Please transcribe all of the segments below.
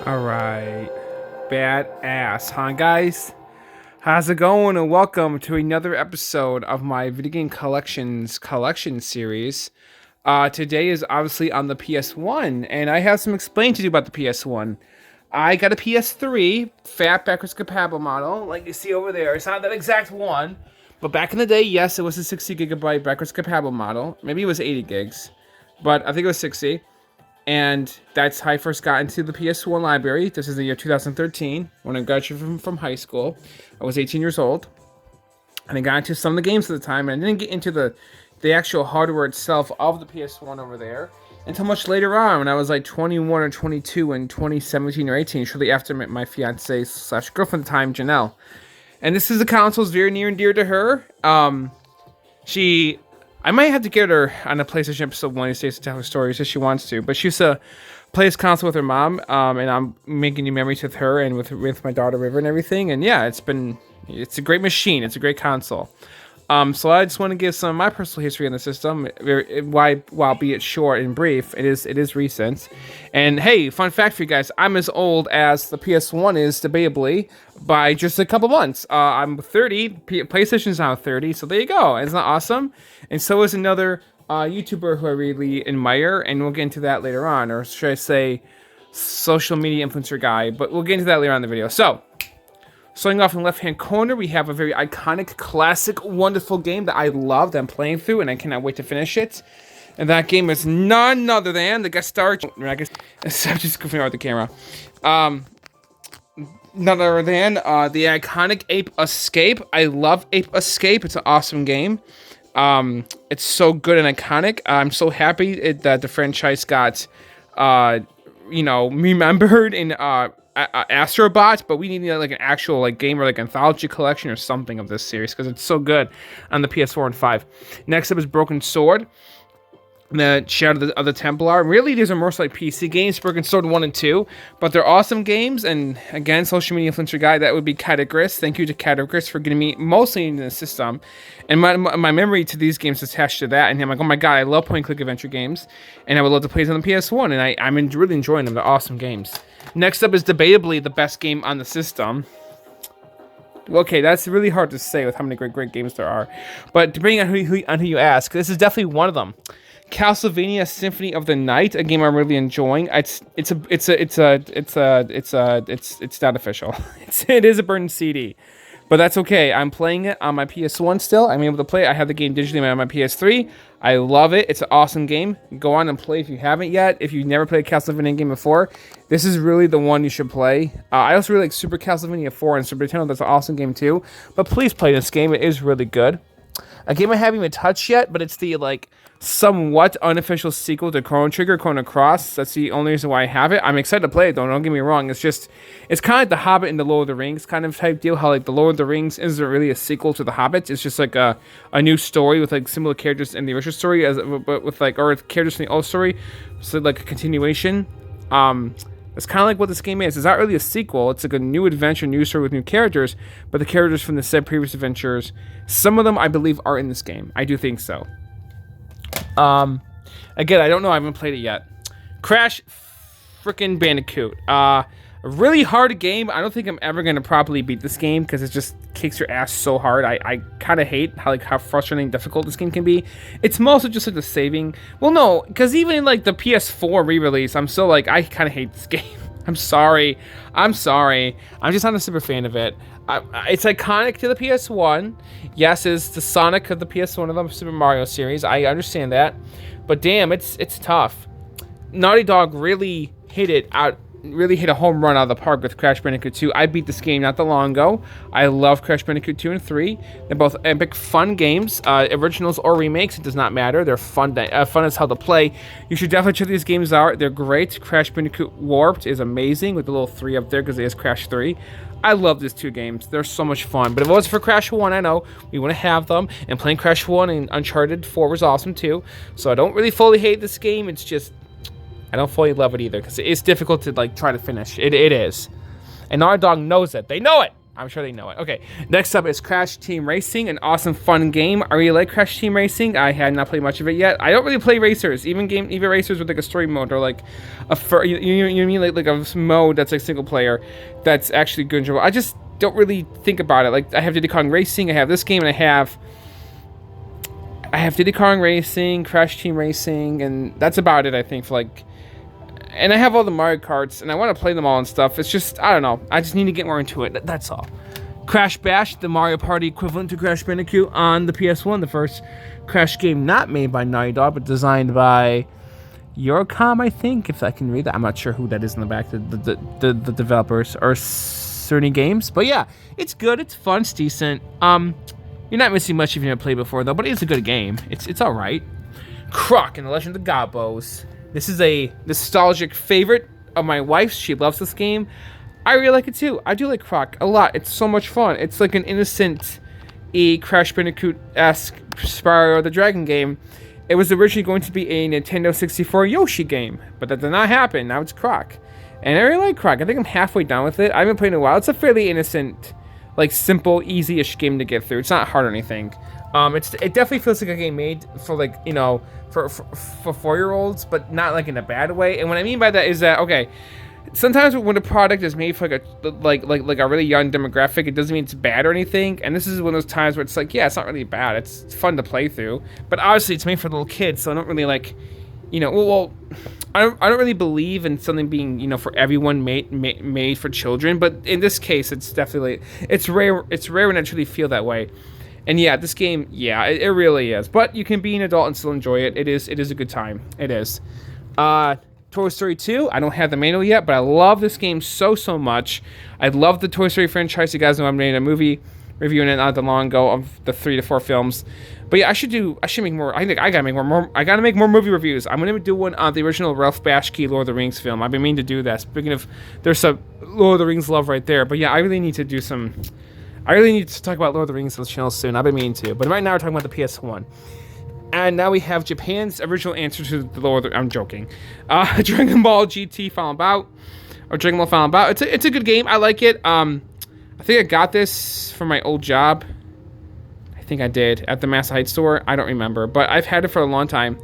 Alright. Badass, huh guys? How's it going? And welcome to another episode of my video game collection series. Today is obviously on the PS1, and I have some explaining to do about the PS1. I got a PS3, fat backwards compatible model, like you see over there. It's not that exact one, but back in the day, yes, it was a 60 gigabyte backwards compatible model. Maybe it was 80 gigs, but I think it was 60. And that's how I first got into the PS1 library. This is the year 2013, when I graduated from high school. I was 18 years old. And I got into some of the games at the time, and I didn't get into the actual hardware itself of the PS1 over there until much later on, when I was like 21 or 22 in 2017 or 18, shortly after my fiance/girlfriend at the time, Janelle. And this is a console that's very near and dear to her. I might have to get her on a PlayStation episode one of these days to tell her stories if she wants to. But she used to play this console with her mom, and I'm making new memories with her and with my daughter River and everything. And yeah, it's a great machine. It's a great console. So I just want to give some of my personal history on the system. While be it short and brief, it is recent. And hey, fun fact for you guys: I'm as old as the PS1 is, debatably, by just a couple months. I'm 30. PlayStation's now 30. So there you go. Isn't that awesome? And so is another YouTuber who I really admire, and we'll get into that later on, or should I say, social media influencer guy. But we'll get into that later on in the video. So, starting off in the left-hand corner, we have a very iconic, classic, wonderful game that I love, that I'm playing through, and I cannot wait to finish it. And that game is none other than the guest star. I'm just goofing around with the camera. None other than the iconic Ape Escape. I love Ape Escape. It's an awesome game. It's so good and iconic. I'm so happy that the franchise got, remembered in Astrobot, but we need like an actual game or like anthology collection or something of this series because it's so good on the PS4 and 5. Next up is Broken Sword, the Shadow of the Templar. Really, these are most like PC games, Broken Sword 1 and 2, but they're awesome games. And again, social media influencer guy, that would be Catagris. Thank you to Catagris for getting me mostly into the system. And my memory to these games is attached to that. And I'm like, oh my god, I love point-and-click adventure games. And I would love to play them on the PS1. And I'm really enjoying them. They're awesome games. Next up is debatably the best game on the system. Okay, that's really hard to say with how many great games there are. But depending on who you ask, this is definitely one of them. Castlevania Symphony of the Night, a game I'm really enjoying. It's not official. It is a burned CD, but that's okay. I'm playing it on my PS1 still. I'm able to play it. I have the game digitally on my PS3. I love it. It's an awesome game. Go on and play if you haven't yet. If you've never played a Castlevania game before, this is really the one you should play. I also really like Super Castlevania 4 and Super Nintendo. That's an awesome game too. But please play this game. It is really good. A game I haven't even touched yet, but it's the somewhat unofficial sequel to Chrono Trigger, Chrono Cross. That's the only reason why I have it. I'm excited to play it though, don't get me wrong. It's kind of like The Hobbit and The Lord of the Rings kind of type deal, how The Lord of the Rings isn't really a sequel to The Hobbit. It's just like a new story with similar characters in the original story, but with or characters from the old story, so like a continuation. It's kind of like what this game is. It's not really a sequel. It's like a new adventure, new story with new characters, but the characters from the said previous adventures, some of them I believe are in this game. I do think so. Again, I don't know. I haven't played it yet. Crash frickin' Bandicoot. A really hard game. I don't think I'm ever going to properly beat this game because it just kicks your ass so hard. I kind of hate how frustrating and difficult this game can be. It's mostly just the saving. Well, no, because even in the PS4 re-release, I'm still I kind of hate this game. I'm sorry. I'm just not a super fan of it. It's iconic to the PS1. Yes, it's the Sonic of the PS1 of the Super Mario series. I understand that. But damn, it's tough. Naughty Dog really hit a home run out of the park with Crash Bandicoot 2. I beat this game not that long ago. I love Crash Bandicoot 2 and 3. They're both epic, fun games. Originals or remakes, it does not matter. They're fun as hell to play. You should definitely check these games out. They're great. Crash Bandicoot Warped is amazing with the little 3 up there because it is Crash 3. I love these two games. They're so much fun. But if it was for Crash 1, I know we want to have them. And playing Crash 1 and Uncharted 4 was awesome too. So I don't really fully hate this game. It's just I don't fully love it either because it's difficult to try to finish. It is. And Naughty Dog knows it. They know it. I'm sure they know it. Okay, next up is Crash Team Racing, an awesome, fun game. I really like Crash Team Racing. I had not played much of it yet. I don't really play racers, even racers with like a story mode or like you mean like a mode that's like single player, that's actually good and enjoyable. I just don't really think about it. Like I have Diddy Kong Racing, I have this game, and I have Diddy Kong Racing, Crash Team Racing, and that's about it. I think for like. And I have all the Mario Karts, and I want to play them all and stuff. It's just, I don't know. I just need to get more into it. That's all. Crash Bash, the Mario Party equivalent to Crash Bandicoot on the PS1. The first Crash game not made by Naughty Dog, but designed by Yorcom, I think, if I can read that. I'm not sure who that is in the back, the developers, or Cerny Games. But yeah, it's good. It's fun. It's decent. You're not missing much if you never played before, though, but it's a good game. It's all right. Croc and the Legend of the Gobos. This is a nostalgic favorite of my wife's. She loves this game. I really like it too. I do like Croc a lot. It's so much fun. It's like an innocent Crash Bandicoot-esque Spyro the Dragon game. It was originally going to be a Nintendo 64 Yoshi game, but that did not happen. Now it's Croc. And I really like Croc. I think I'm halfway done with it. I haven't played in a while. It's a fairly innocent, like simple, easy-ish game to get through. It's not hard or anything. It definitely feels like a game made for like, you know, for 4-year-olds, but not like in a bad way. And what I mean by that is that, okay, sometimes when a product is made for like a really young demographic, it doesn't mean it's bad or anything. And this is one of those times where it's like, yeah, it's not really bad. It's fun to play through. But obviously it's made for little kids, so I don't really like, you know, well I don't really believe in something being, you know, for everyone made for children. But in this case, it's definitely, it's rare when I truly feel that way. And yeah, this game, yeah, it really is. But you can be an adult and still enjoy it. It is a good time. It is. Toy Story 2, I don't have the manual yet, but I love this game so much. I love the Toy Story franchise. You guys know I made a movie reviewing it not that long ago of the 3 to 4 films. But yeah, I should make more. I think I gotta make more movie reviews. I'm gonna do one on the original Ralph Bakshi Lord of the Rings film. I've been meaning to do that. Speaking of, there's some Lord of the Rings love right there. But yeah, I really need to talk about Lord of the Rings on the channel soon. I've been meaning to. But right now we're talking about the PS1. And now we have Japan's original answer to the Lord of the... I'm joking. Dragon Ball GT Final Bout. Or Dragon Ball Final Bout. It's a good game. I like it. I think I got this from my old job. I think I did. At the Mass Heights store. I don't remember. But I've had it for a long time.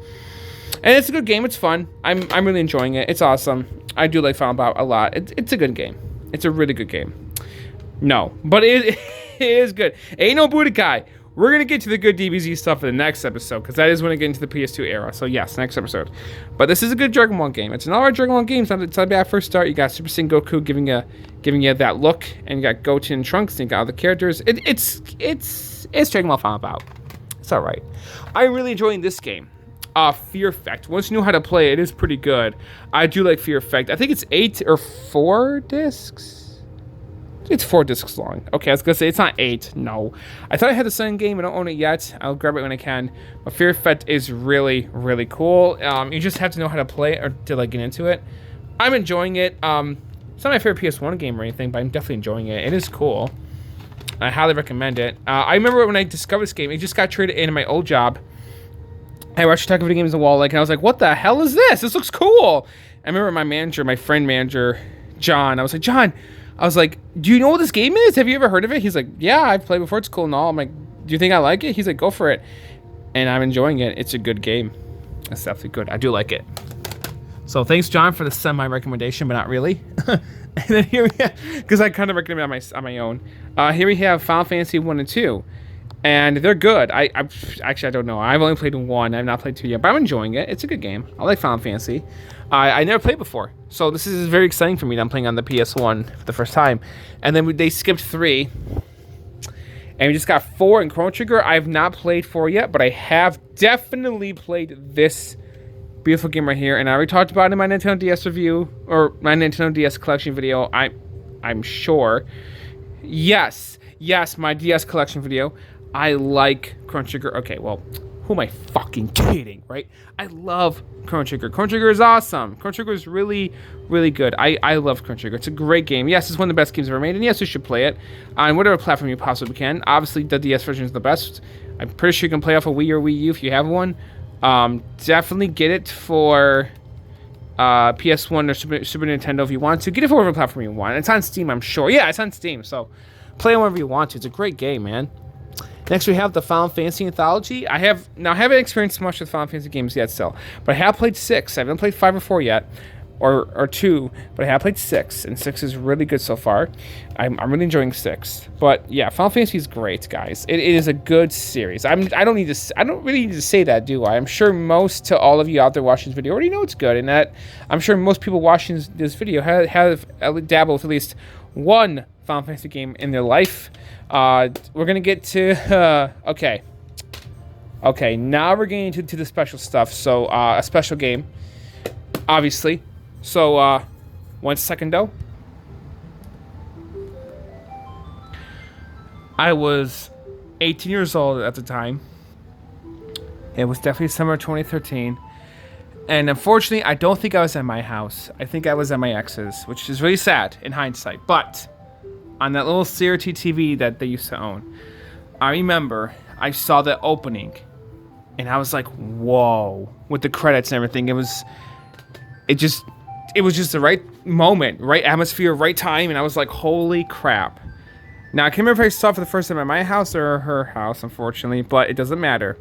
And it's a good game. It's fun. I'm really enjoying it. It's awesome. I do like Final Bout a lot. It's a good game. It's a really good game. No, but it is good. Ain't no Budokai. We're going to get to the good DBZ stuff in the next episode, because that is when I get into the PS2 era. So yes, next episode. But this is a good Dragon Ball game. It's an alright Dragon Ball game. It's not bad first start. You got Super Saiyan Goku giving you that look, and you got Goten and Trunks, and you got other characters. It's Dragon Ball Final Bout. It's alright. I'm really enjoying this game. Fear Effect. Once you know how to play it, it is pretty good. I do like Fear Effect. I think it's 8 or 4 discs. It's 4 discs long. Okay, I was gonna say it's not 8. No, I thought I had the second game. I don't own it yet. I'll grab it when I can. But Fear Effect is really, really cool. You just have to know how to play it or to like get into it. I'm enjoying it. It's not my favorite PS1 game or anything, but I'm definitely enjoying it. It is cool. I highly recommend it. I remember when I discovered this game, it just got traded in my old job. I watched Talk Video Games on the Wall, and I was like, "What the hell is this? This looks cool." I remember my friend manager, John. I was like, "John." I was like, do you know what this game is? Have you ever heard of it? He's like, yeah, I've played before. It's cool and all. I'm like, do you think I like it? He's like, go for it. And I'm enjoying it. It's a good game. It's definitely good. I do like it. So thanks, John, for the semi-recommendation, but not really. And then here we have, because I kind of recommend it on my own. Here we have Final Fantasy 1 and 2. And they're good. Actually, I don't know. I've only played 1. I've not played 2 yet, but I'm enjoying it. It's a good game. I like Final Fantasy. I never played before, so this is very exciting for me that I'm playing on the PS1 for the first time. And then they skipped 3, and we just got 4 in Chrono Trigger. I have not played 4 yet, but I have definitely played this beautiful game right here, and I already talked about it in my Nintendo DS review, or my Nintendo DS collection video, I'm sure. Yes, my DS collection video. I like Chrono Trigger. Okay, well, who am I fucking kidding, right? I love Chrono Trigger. Chrono Trigger is awesome. Chrono Trigger is really, really good. I love Chrono Trigger. It's a great game. Yes, it's one of the best games ever made, and yes, you should play it on whatever platform you possibly can. Obviously, the DS version is the best. I'm pretty sure you can play off a Wii or Wii U if you have one. Definitely get it for PS1 or Super Nintendo if you want to. Get it for whatever platform you want. It's on Steam, I'm sure. Yeah, it's on Steam, so Play it whenever you want to. It's a great game, man. Next, we have the Final Fantasy Anthology. I haven't experienced much with Final Fantasy games yet still, but I have played 6. I haven't played 5 or 4 yet, or 2, but I have played 6, and 6 is really good so far. I'm really enjoying 6. But yeah, Final Fantasy is great, guys. It is a good series. I don't really need to say that, do I? I'm sure most to all of you out there watching this video already know it's good, and that I'm sure most people watching this video have dabbled with at least one Final Fantasy game in their life. We're gonna get to okay, now we're getting to the special stuff. So a special game, obviously. So 1 second though. I was 18 years old at the time. It was definitely summer 2013. And unfortunately, I don't think I was at my house. I think I was at my ex's, which is really sad in hindsight. But on that little CRT TV that they used to own, I remember I saw the opening, and I was like, "Whoa!" With the credits and everything, it was just the right moment, right atmosphere, right time, and I was like, "Holy crap!" Now I can't remember if I saw it for the first time at my house or her house, unfortunately, but it doesn't matter.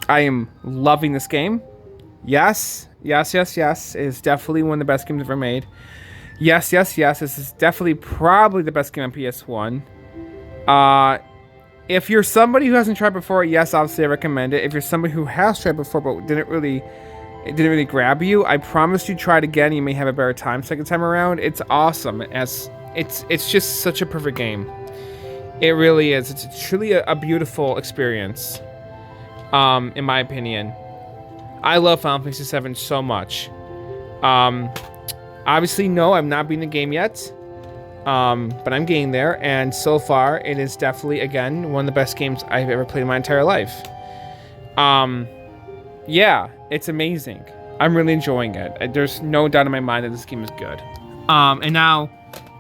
I am loving this game. Yes. It is definitely one of the best games ever made. Yes. This is definitely probably the best game on PS1. If you're somebody who hasn't tried before, yes, obviously I recommend it. If you're somebody who has tried before but it didn't really grab you, I promise you try it again. You may have a better time second time around. It's awesome. It's just such a perfect game. It really is. It's truly a beautiful experience. In my opinion. I love Final Fantasy VII so much. Obviously, no, I'm not beating the game yet. But I'm getting there, and so far, it is definitely, again, one of the best games I've ever played in my entire life. Yeah, it's amazing. I'm really enjoying it. There's no doubt in my mind that this game is good. And now,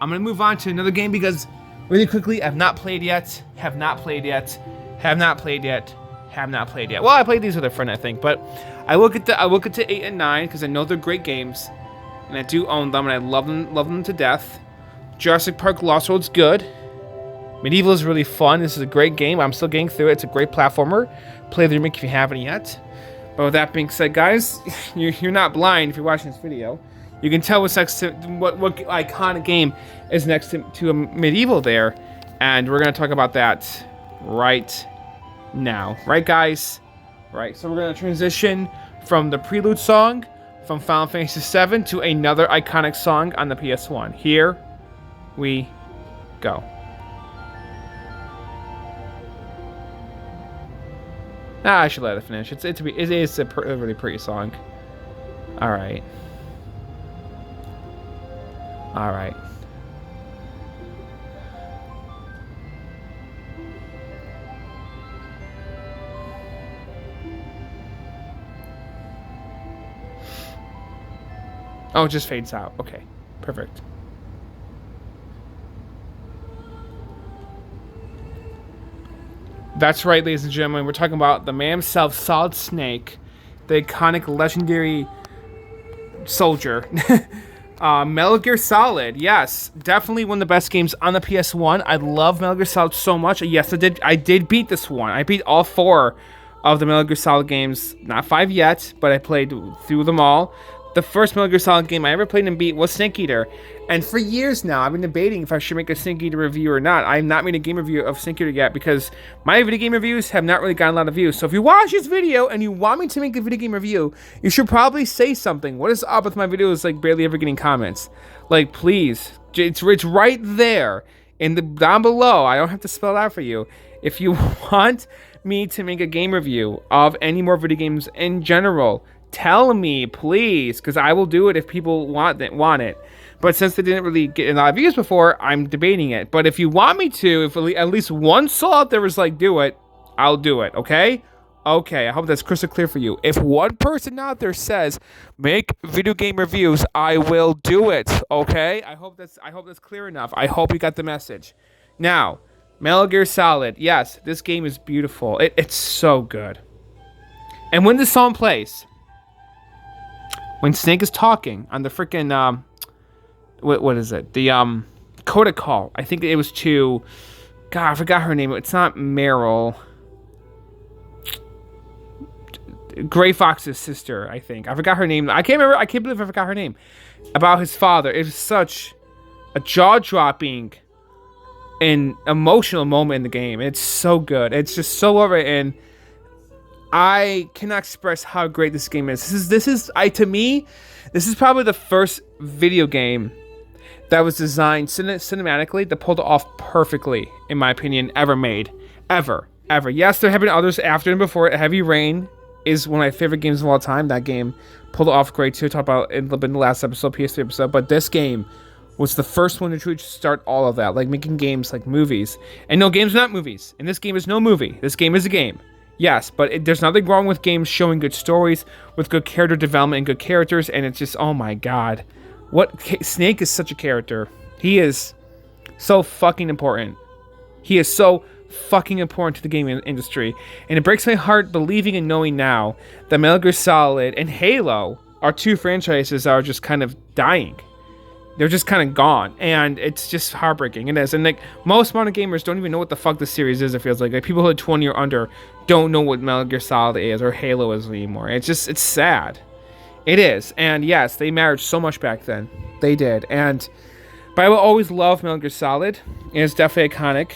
I'm gonna move on to another game because, really quickly, I've not played yet, have not played yet. Well, I played these with a friend, I think, but I will get to 8 and 9 because I know they're great games, and I do own them, and I love them to death. Jurassic Park Lost World's good. Medieval is really fun. This is a great game. I'm still getting through it. It's a great platformer. Play the remake if you haven't yet. But with that being said, guys, you're not blind if you're watching this video. You can tell what's next to what iconic game is next to a Medieval there, and we're gonna talk about that right now. Right, guys? Right. So we're gonna transition from the prelude song from Final Fantasy VII to another iconic song on the PS1. Here we go. I should let it finish. It is a really pretty song. All right. Oh, it just fades out. Okay, perfect. That's right, ladies and gentlemen. We're talking about the man himself, Solid Snake, the iconic, legendary soldier. Metal Gear Solid, yes, definitely one of the best games on the PS1. I love Metal Gear Solid so much. Yes, I did beat this one. I beat all 4 of the Metal Gear Solid games. Not 5 yet, but I played through them all. The first Metal Gear Solid game I ever played and beat was Snake Eater. And for years now, I've been debating if I should make a Snake Eater review or not. I have not made a game review of Snake Eater yet because my video game reviews have not really gotten a lot of views. So if you watch this video and you want me to make a video game review, you should probably say something. What is up with my videos like barely ever getting comments? Like, please, it's right there down below. I don't have to spell it out for you. If you want me to make a game review of any more video games in general, tell me, please, because I will do it if people want it. But since they didn't really get a lot of views before, I'm debating it. But if you want me to, if at least one soul out there was like, do it, I'll do it, okay? Okay, I hope that's crystal clear for you. If one person out there says, make video game reviews, I will do it, okay? I hope that's clear enough. I hope you got the message. Now, Metal Gear Solid. Yes, this game is beautiful. It's so good. And when this song plays, when Snake is talking on the freaking what is it? The Dakota Call. I think it was to, God, I forgot her name. It's not Meryl. Gray Fox's sister, I think. I forgot her name. I can't remember. I can't believe I forgot her name. About his father. It was such a jaw-dropping and emotional moment in the game. It's so good. It's just so well written. I cannot express how great this game is. To me, this is probably the first video game that was designed cinematically that pulled it off perfectly, in my opinion, ever made. Ever. Yes, there have been others after and before it. Heavy Rain is one of my favorite games of all time. That game pulled it off great too. I talked about it in the last episode, PS3 episode. But this game was the first one to truly start all of that. Like making games like movies. And no, games are not movies. And this game is no movie. This game is a game. Yes, but there's nothing wrong with games showing good stories, with good character development and good characters. And it's just, oh my god. Snake is such a character. He is so fucking important. He is so fucking important to the gaming industry. And it breaks my heart believing and knowing now that Metal Gear Solid and Halo are two franchises that are just kind of dying. They're just kind of gone. And it's just heartbreaking. It is. And like most modern gamers don't even know what the fuck this series is, it feels like. Like people who are 20 or under don't know what Metal Gear Solid is or Halo is anymore. It's sad. It is. And yes, they mattered so much back then. They did. But I will always love Metal Gear Solid. It's definitely iconic.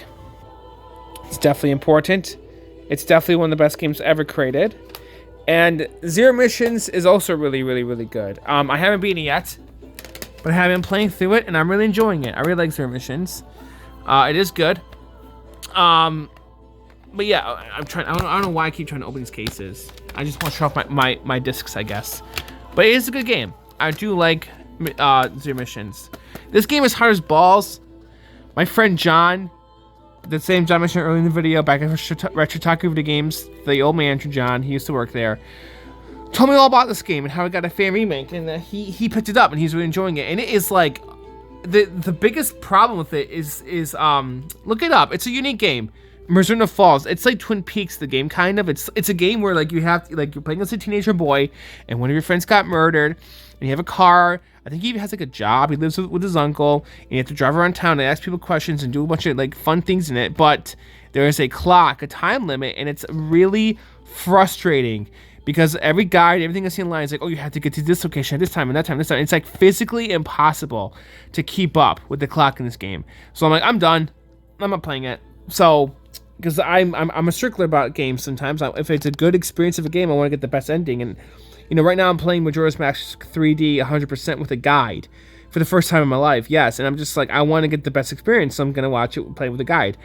It's definitely important. It's definitely one of the best games ever created. And Zero Missions is also really, really, really good. I haven't beaten it yet, but I have been playing through it, and I'm really enjoying it. I really like Zero Missions. It is good. But yeah, I'm trying. I don't know why I keep trying to open these cases. I just want to show off my discs, I guess. But it is a good game. I do like Zero Missions. This game is hard as balls. My friend John, the same John mentioned earlier in the video, back at Retro Taku Video Games, the old manager John, he used to work there, told me all about this game and how it got a fan remake, and he picked it up and he's really enjoying it. And it is like the biggest problem with it is look it up. It's a unique game. Mizuna Falls. It's like Twin Peaks, the game, kind of. It's a game where like you have to, like, you're playing as a teenager boy, and one of your friends got murdered, and you have a car. I think he even has like a job. He lives with his uncle, and you have to drive around town and ask people questions and do a bunch of like fun things in it. But there is a clock, a time limit, and it's really frustrating because every guide, everything I see online is like, oh, you have to get to this location at this time and that time, this time. It's like physically impossible to keep up with the clock in this game. So I'm like, I'm done. I'm not playing it. So, because I'm a stickler about games sometimes. If it's a good experience of a game, I want to get the best ending. And you know, right now I'm playing Majora's Mask 3D 100% with a guide for the first time in my life. Yes, and I'm just like, I want to get the best experience, so I'm gonna watch it play with a guide.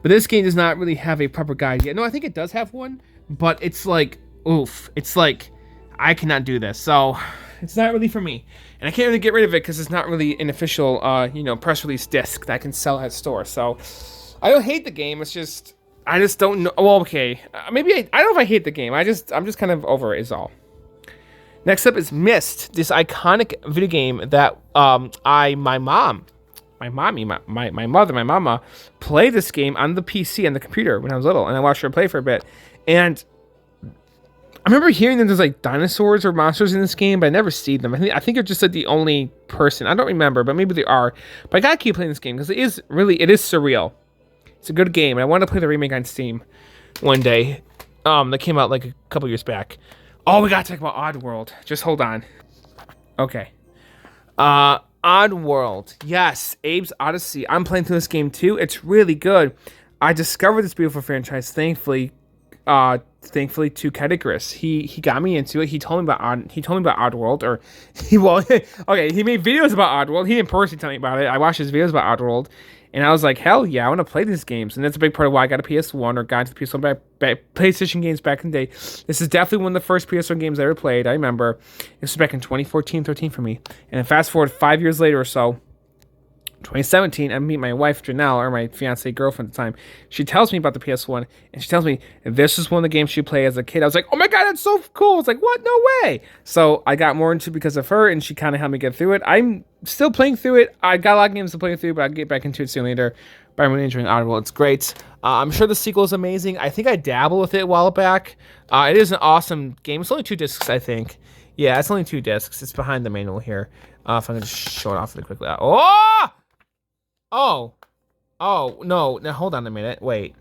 But this game does not really have a proper guide yet. No, I think it does have one, but it's like, oof. It's like, I cannot do this. So it's not really for me. And I can't really get rid of it because it's not really an official, press release disc that I can sell at store. So I don't hate the game. It's just, I just don't know. Well, okay. Maybe I don't know if I hate the game. I'm just kind of over it is all. Next up is Myst, this iconic video game that my mama played this game on the PC and the computer when I was little, and I watched her play for a bit. And I remember hearing that there's like dinosaurs or monsters in this game, but I never see them. I think you're just like the only person. I don't remember, but maybe they are. But I gotta keep playing this game because it is surreal. It's a good game, and I want to play the remake on Steam one day. That came out like a couple years back. Oh, we gotta talk about Oddworld. Just hold on. Okay. Oddworld. Yes, Abe's Odyssey. I'm playing through this game too. It's really good. I discovered this beautiful franchise, thankfully to Kedikris. He got me into it. He told me about Oddworld, or he made videos about Oddworld. He didn't personally tell me about it. I watched his videos about Oddworld, and I was like, hell yeah, I want to play these games. And that's a big part of why I got a PS1 or got into the PS1 PlayStation games back in the day. This is definitely one of the first PS1 games I ever played. I remember this was back in 2014, 13 for me. And then fast forward 5 years later or so, 2017, I meet my wife, Janelle, or my fiance girlfriend at the time. She tells me about the PS1, and she tells me this is one of the games she played as a kid. I was like, oh my god, that's so cool. It's like, what? No way. So I got more into it because of her, and she kind of helped me get through it. I'm still playing through it. I got a lot of games to play through, but I'll get back into it soon later. But I'm really enjoying Oddworld. It's great. I'm sure the sequel is amazing. I think I dabbled with it a while back. It is an awesome game. It's only 2 discs, I think. Yeah, it's only 2 discs. It's behind the manual here. If I can just show it off really quickly. Oh! Oh. Oh, no. Now, hold on a minute. Wait.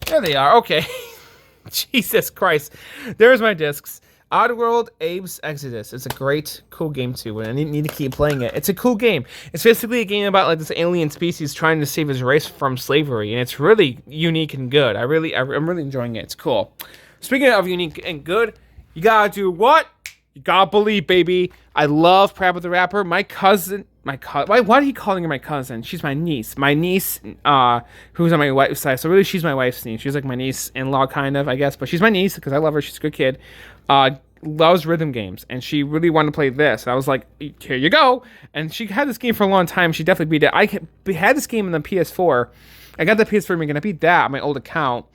There they are. Okay. Jesus Christ. There's my discs. Oddworld Abe's Exodus. It's a great, cool game too, and I need to keep playing it. It's a cool game. It's basically a game about like this alien species trying to save his race from slavery, and it's really unique and good. I'm really enjoying it. It's cool. Speaking of unique and good, you gotta do what? You gotta believe, baby. I love Parappa the Rapper. My cousin. Why are you calling her my cousin? She's my niece. My niece, who's on my wife's side. So really, she's my wife's niece. She's like my niece-in-law, kind of, I guess. But she's my niece because I love her. She's a good kid. Loves rhythm games, and she really wanted to play this. And I was like, here you go. And she had this game for a long time. She definitely beat it. I had this game in the PS4. I got the PS4 remake, and I beat that on my old account.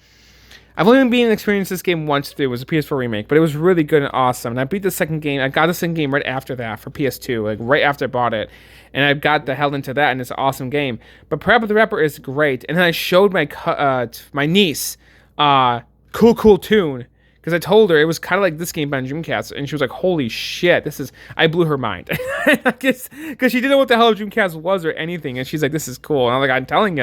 I've only been experienced this game once through. It was a PS4 remake, but it was really good and awesome. And I beat the second game. I got the second game right after that for PS2, like right after I bought it. And I got the hell into that, and it's an awesome game. But Parappa the Rapper is great. And then I showed my niece Cool Tune, because I told her it was kind of like this game by Dreamcast, and she was like, holy shit, I blew her mind. I guess, because she didn't know what the hell Dreamcast was or anything, and she's like, this is cool. And I'm like, I'm telling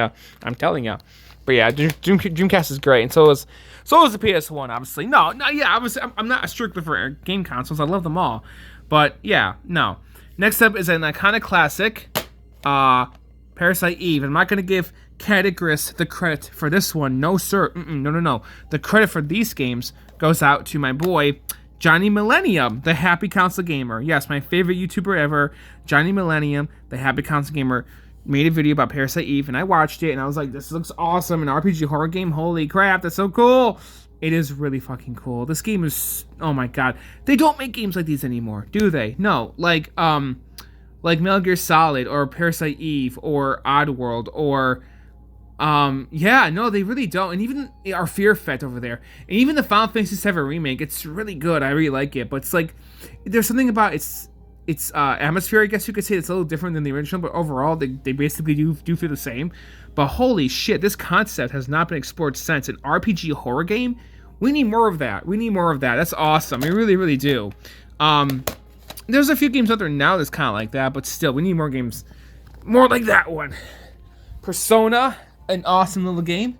you. But yeah, Dreamcast is great, and so is the PS1, obviously. I'm not a stickler for game consoles. I love them all. But yeah, no. Next up is an iconic classic, Parasite Eve. I'm not going to give Categories the credit for this one. No, sir. No. The credit for these games goes out to my boy, Johnny Millennium, the Happy Console Gamer. Yes, my favorite YouTuber ever, Johnny Millennium, the Happy Console Gamer, made a video about Parasite Eve, and I watched it, and I was like, this looks awesome. An RPG horror game. Holy crap, that's so cool. It is really fucking cool. This game is, oh my god. They don't make games like these anymore, do they? No, like Metal Gear Solid, or Parasite Eve, or Oddworld, or no, they really don't. And even our Fear Effect over there, and even the Final Fantasy VII remake, it's really good. I really like it, but it's like, there's something about its atmosphere, I guess you could say, it's a little different than the original, but overall, they basically do feel the same. But holy shit, this concept has not been explored since. An RPG horror game? We need more of that. That's awesome. We really, really do. There's a few games out there now that's kind of like that, but still, we need more games more like that one. Persona, an awesome little game.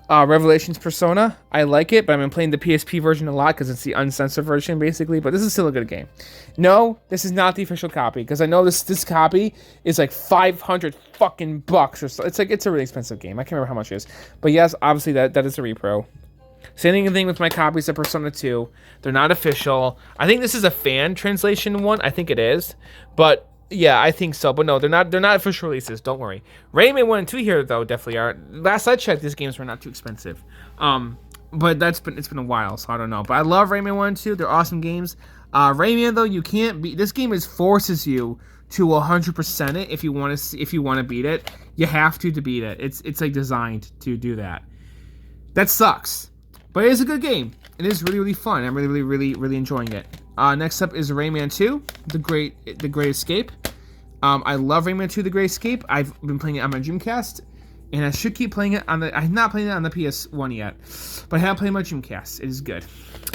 Revelations Persona, I like it, but I've been playing the PSP version a lot because it's the uncensored version, basically, but this is still a good game. No, this is not the official copy, because I know this copy is like 500 fucking bucks or so. It's a really expensive game. I can't remember how much it is. But yes, obviously that is a repro. Same thing with my copies of Persona 2. They're not official. I think this is a fan translation one. I think it is. But yeah, I think so. But no, they're not official releases. Don't worry. Rayman 1 and 2 here, though, definitely are. Last I checked, these games were not too expensive. But it's been a while, so I don't know. But I love Rayman 1 and 2. They're awesome games. Rayman, though, you can't beat. This game forces you to 100% it if you want to beat it. You have to beat it. It's like designed to do that. That sucks. But it is a good game. It is really, really fun. I'm really, really, really enjoying it. Next up is Rayman 2, The Great Escape. I love Rayman 2, The Great Escape. I've been playing it on my Dreamcast, and I should keep playing it on the. I'm not playing it on the PS1 yet, but I have played my Dreamcast. It is good.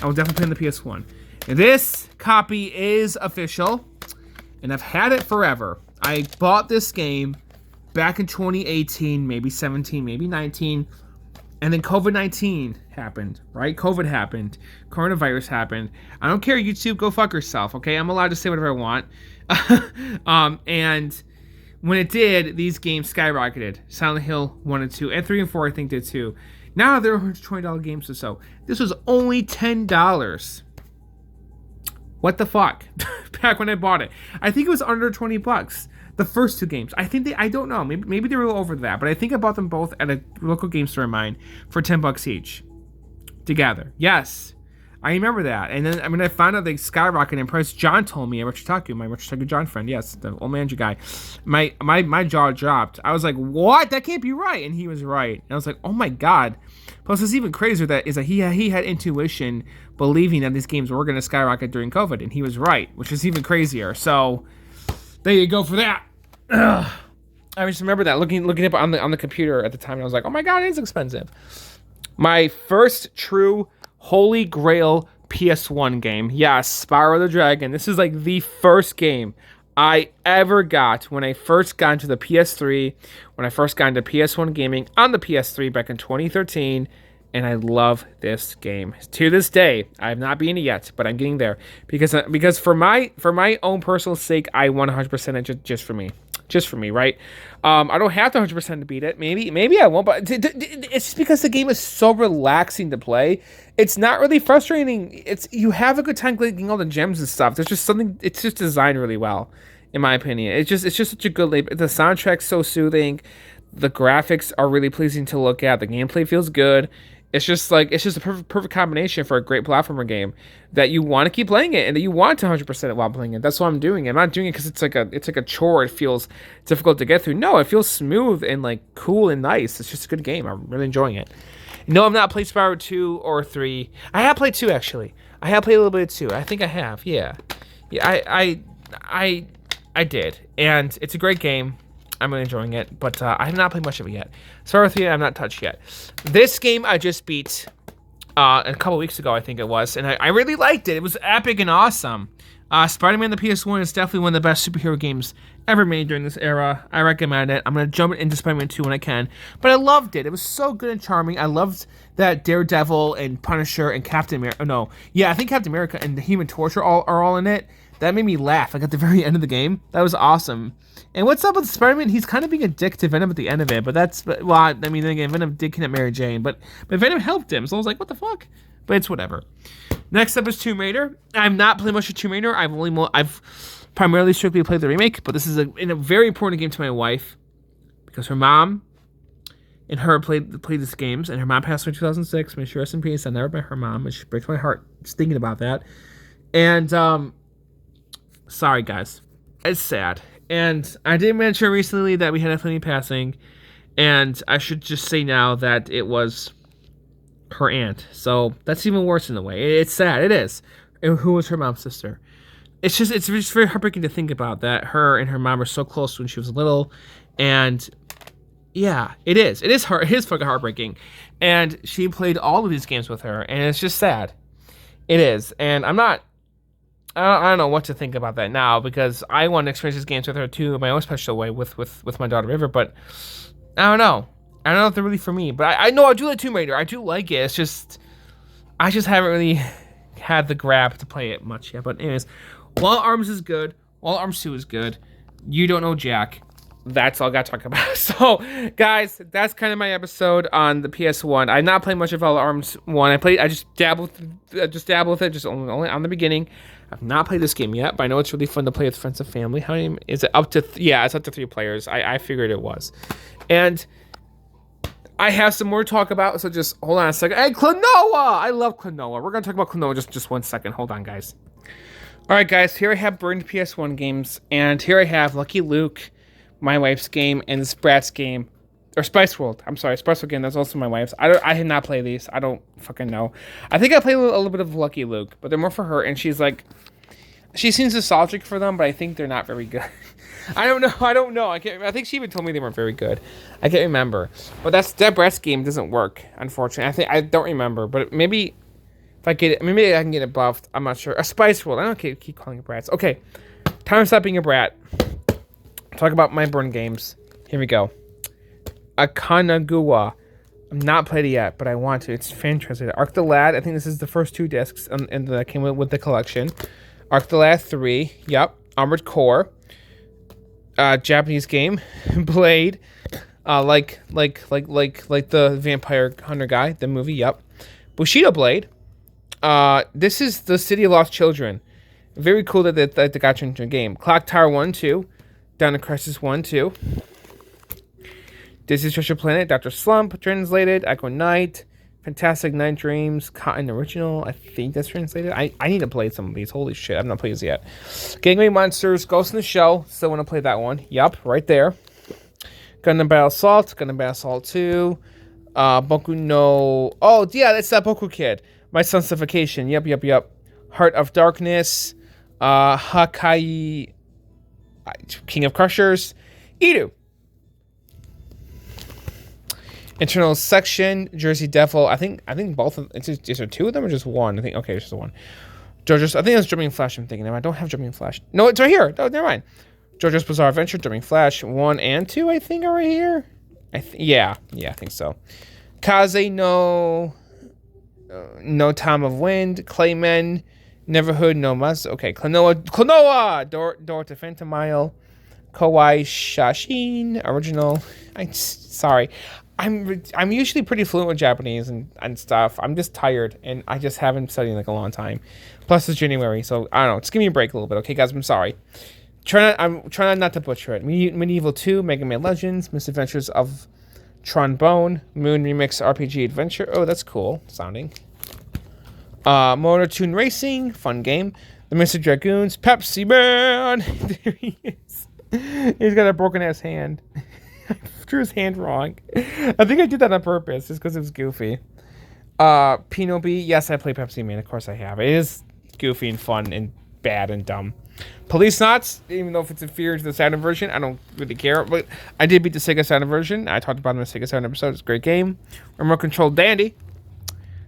I will definitely play on the PS1. And this copy is official, and I've had it forever. I bought this game back in 2018, maybe 17, maybe 19. And then COVID-19 happened, right? COVID happened. Coronavirus happened. I don't care, YouTube, go fuck yourself, okay? I'm allowed to say whatever I want. And when it did, these games skyrocketed. Silent Hill 1 and 2, and 3 and 4 I think did too. Now they're $120 games or so. This was only $10. What the fuck? Back when I bought it. I think it was under 20 bucks. The first two games. I don't know. Maybe they were a little over that, but I think I bought them both at a local game store of mine for $10 each. Together. Yes. I remember that. And then when I found out they skyrocketed in price, John told me, my Richitaku John friend, yes, the old manager guy, my jaw dropped. I was like, what? That can't be right. And he was right. And I was like, oh my God. Plus, it's even crazier that he had intuition believing that these games were going to skyrocket during COVID, and he was right, which is even crazier. So there you go for that. Ugh. I just remember that looking up on the computer at the time, and I was like, oh my God, it's expensive. My first true Holy Grail PS1 game. Yes, Spyro the Dragon. This is like the first game I ever got when I first got into the PS3, when I first got into PS1 gaming on the PS3 back in 2013, and I love this game. To this day, I have not beaten it yet, but I'm getting there because for my own personal sake, I want 100% it just for me. Just for me, right? I don't have to 100% to beat it. Maybe I won't, but it's just because the game is so relaxing to play. It's not really frustrating. You have a good time getting all the gems and stuff. There's just something. It's just designed really well, in my opinion. It's just such a good. The soundtrack's so soothing. The graphics are really pleasing to look at. The gameplay feels good. It's just a perfect combination for a great platformer game that you want to keep playing it and that you want to 100% it while playing it. That's why I'm doing it. I'm not doing it because it's like a chore. It feels difficult to get through. No, it feels smooth and like cool and nice. It's just a good game. I'm really enjoying it. No, I've not played Spyro 2 or 3. I have played 2 actually. I have played a little bit of 2. I think I have. Yeah. I did, and it's a great game. I'm really enjoying it, but I have not played much of it yet. Spyro 3 I have not touched yet. This game I just beat a couple weeks ago, I think it was, and I really liked it. It was epic and awesome. Spider-Man the PS1 is definitely one of the best superhero games ever made during this era. I recommend it. I'm going to jump into Spider-Man 2 when I can. But I loved it. It was so good and charming. I loved that Daredevil and Punisher and Captain America. Oh, no. Yeah, I think Captain America and the Human Torch are all in it. That made me laugh, like at the very end of the game. That was awesome. And what's up with Spider-Man? He's kind of being a dick to Venom at the end of it, but well, I mean, again, Venom did kidnap Mary Jane, but Venom helped him, so I was like, what the fuck? But it's whatever. Next up is Tomb Raider. I'm not playing much of Tomb Raider. I've primarily strictly played the remake, but this is a very important game to my wife because her mom and her played these games, and her mom passed away in 2006. May she rest in peace. I never met her mom, and she breaks my heart just thinking about that. And sorry guys, it's sad. And I did mention recently that we had a funny passing, and I should just say now that it was her aunt. So that's even worse in a way. It's sad. It is. And who was her mom's sister? It's just very heartbreaking to think about that her and her mom were so close when she was little, and yeah, it is. It is fucking heartbreaking. And she played all of these games with her, and it's just sad. It is. And I don't know what to think about that now because I want to experience these games with her too in my own special way with my daughter River, but I don't know. I don't know if they're really for me, but I know I do like Tomb Raider. I do like it. It's just I just haven't really had the grab to play it much yet. But anyways, Wall Arms is good. Wall Arms 2 is good. You don't know Jack. That's all I got to talk about. So, guys, that's kind of my episode on the PS1. I'm not playing much of All Arms 1. I just dabbled with it, just only on the beginning. I've not played this game yet, but I know it's really fun to play with friends and family. How many is it? Up to yeah, it's up to 3 players. I figured it was, and I have some more to talk about. So just hold on a second. Hey, Klonoa! I love Klonoa. We're gonna talk about Klonoa just 1 second. Hold on, guys. All right, guys. Here I have burned PS1 games, and here I have Lucky Luke, my wife's game, and this Bratz game. Or Spice World. I'm sorry, Spice World game. That's also my wife's. I did not play these. I don't fucking know. I think I played a little bit of Lucky Luke, but they're more for her. And she's like, she seems nostalgic for them, but I think they're not very good. I don't know. I think she even told me they weren't very good. I can't remember. But that Bratz game doesn't work, unfortunately. I don't remember. But maybe if I get it, maybe I can get it buffed. I'm not sure. A Spice World. I don't keep calling it Bratz. Okay, time to stop being a brat. Talk about my burn games. Here we go. Akanagawa. I'm not played it yet, but I want to. It's fantastic. Arc the Lad. I think this is the first 2 discs and that came with the collection. Arc the Lad 3. Yep. Armored Core. Japanese game. Blade. Like the Vampire Hunter guy. The movie. Yep. Bushido Blade. This is the City of Lost Children. Very cool that they got you into a game. Clock Tower 1, 2. Down to Crisis 1, 2. Disney's Treasure Planet, Dr. Slump, translated, Echo Night, Fantastic Night Dreams, Cotton Original, I think that's translated. I need to play some of these, holy shit, I've not played these yet. Gangway Monsters, Ghost in the Shell, still want to play that one, yup, right there. Gundam Battle Assault, Gundam Battle Assault 2, Boku no, oh yeah, that's that Boku kid, My Son's Suffocation, yep. Heart of Darkness, Hakai, King of Crushers, Idu. Internal section, Jersey Devil. I think both of is there two of them or just one? I think okay, it's just one. JoJo's. I think that's Jumping Flash. I'm thinking. I don't have Jumping Flash. No, it's right here. Oh, never mind. JoJo's Bizarre Adventure, Jumping Flash 1 and 2. I think are right here. Yeah, I think so. Kaze no Time of Wind, Clayman, Neverhood no Mas. Okay, Klonoa, Door to Phantomile, Kawaii Shashin, original. Sorry. I'm usually pretty fluent with Japanese and stuff. I'm just tired, and I just haven't studied in like a long time. Plus, it's January, so I don't know. Just give me a break a little bit, okay, guys? I'm sorry. I'm trying not to butcher it. Medieval 2, Mega Man Legends, Misadventures of Trombone, Moon Remix RPG Adventure. Oh, that's cool sounding. Motor Tune Racing, fun game. The Mr. Dragoons, Pepsi Man. There he is. He's got a broken ass hand. I drew his hand wrong. I think I did that on purpose just because it was goofy. Pinobi, yes, I play Pepsi Man. Of course I have. It is goofy and fun and bad and dumb. Police Knots, even though if it's inferior to the Saturn version, I don't really care. But I did beat the Sega Saturn version. I talked about it in the Sega Saturn episode. It's a great game. Remote Control Dandy.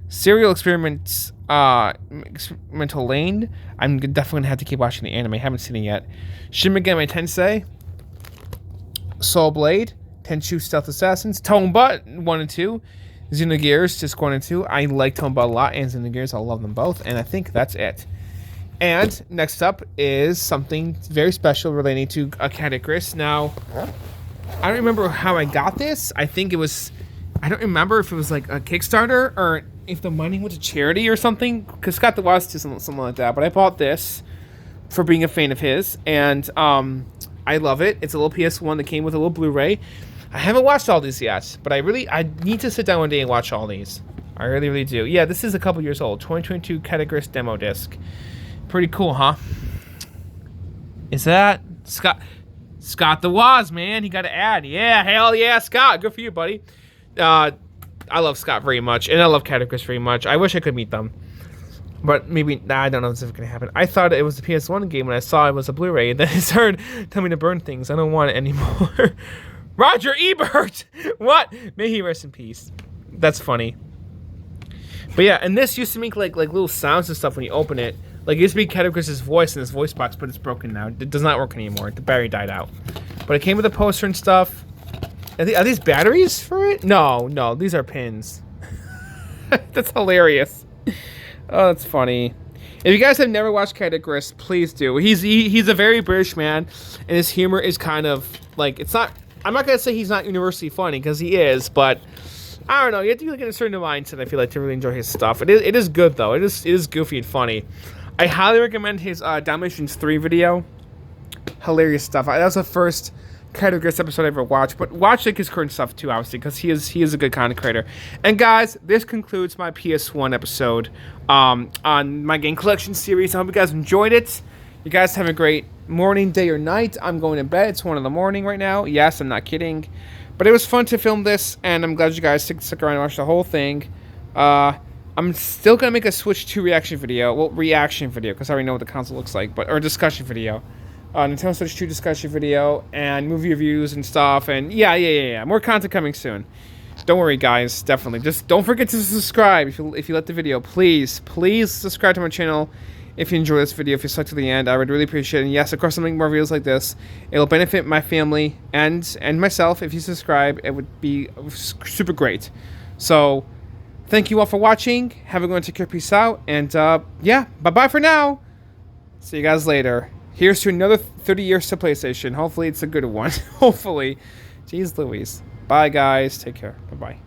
Serial Experiments, Experimental Lane. I'm definitely going to have to keep watching the anime. I haven't seen it yet. Shin Megami Tensei. Soul Blade, Tenchu Stealth Assassins, Tomba 1 and 2, Xenogears Disc 1 and 2. I like Tomba a lot, and Xenogears, I love them both, and I think that's it. And next up is something very special relating to a Catechris. Now, I don't remember how I got this. I don't remember if it was like a Kickstarter or if the money went to charity or something, because Scott the West did something like that. But I bought this for being a fan of his, and I love it. It's a little PS1 that came with a little Blu-ray. I haven't watched all these yet, but I need to sit down one day and watch all these. I really, really do. Yeah, this is a couple years old. 2022 Catechris demo disc. Pretty cool, huh? Is that Scott the Woz, man? He got an ad. Yeah, hell yeah, Scott. Good for you, buddy. I love Scott very much, and I love Catechris very much. I wish I could meet them. But maybe, I don't know if it's going to happen. I thought it was a PS1 game when I saw it was a Blu-ray. And then it started telling me to burn things. I don't want it anymore. Roger Ebert! What? May he rest in peace. That's funny. But yeah, and this used to make like little sounds and stuff when you open it. Like, it used to be Catechris' voice in his voice box, but it's broken now. It does not work anymore. The battery died out. But it came with a poster and stuff. Are these batteries for it? No, these are pins. That's hilarious. Oh, that's funny. If you guys have never watched Catechris, please do. He's a very British man, and his humor is kind of like, it's not. I'm not gonna say he's not universally funny, because he is, but I don't know. You have to be like in a certain mindset, I feel like, to really enjoy his stuff. It is good though. It is goofy and funny. I highly recommend his Dalmatians 3 video. Hilarious stuff. That was the first Catechris episode I ever watched, but watch like his current stuff too, obviously, because he is a good content creator. And guys, this concludes my PS1 episode on my game collection series. I hope you guys enjoyed it. You guys have a great morning, day, or night. I'm going to bed. It's 1 in the morning right now. Yes, I'm not kidding. But it was fun to film this, and I'm glad you guys stuck around and watched the whole thing. I'm still going to make a Switch 2 reaction video. Well, reaction video, because I already know what the console looks like, or a discussion video. Nintendo Switch 2 discussion video, and movie reviews and stuff, and yeah. More content coming soon. Don't worry, guys, definitely. Just don't forget to subscribe if you like the video. Please subscribe to my channel if you enjoy this video. If you stuck to the end, I would really appreciate it. And yes, of course, I'm making more videos like this. It'll benefit my family and myself. If you subscribe, it would be super great. So, thank you all for watching. Have a good one. Take care. Peace out. And, yeah, bye-bye for now. See you guys later. Here's to another 30 years to PlayStation. Hopefully, it's a good one. Hopefully. Jeez Louise. Bye, guys. Take care. Bye-bye.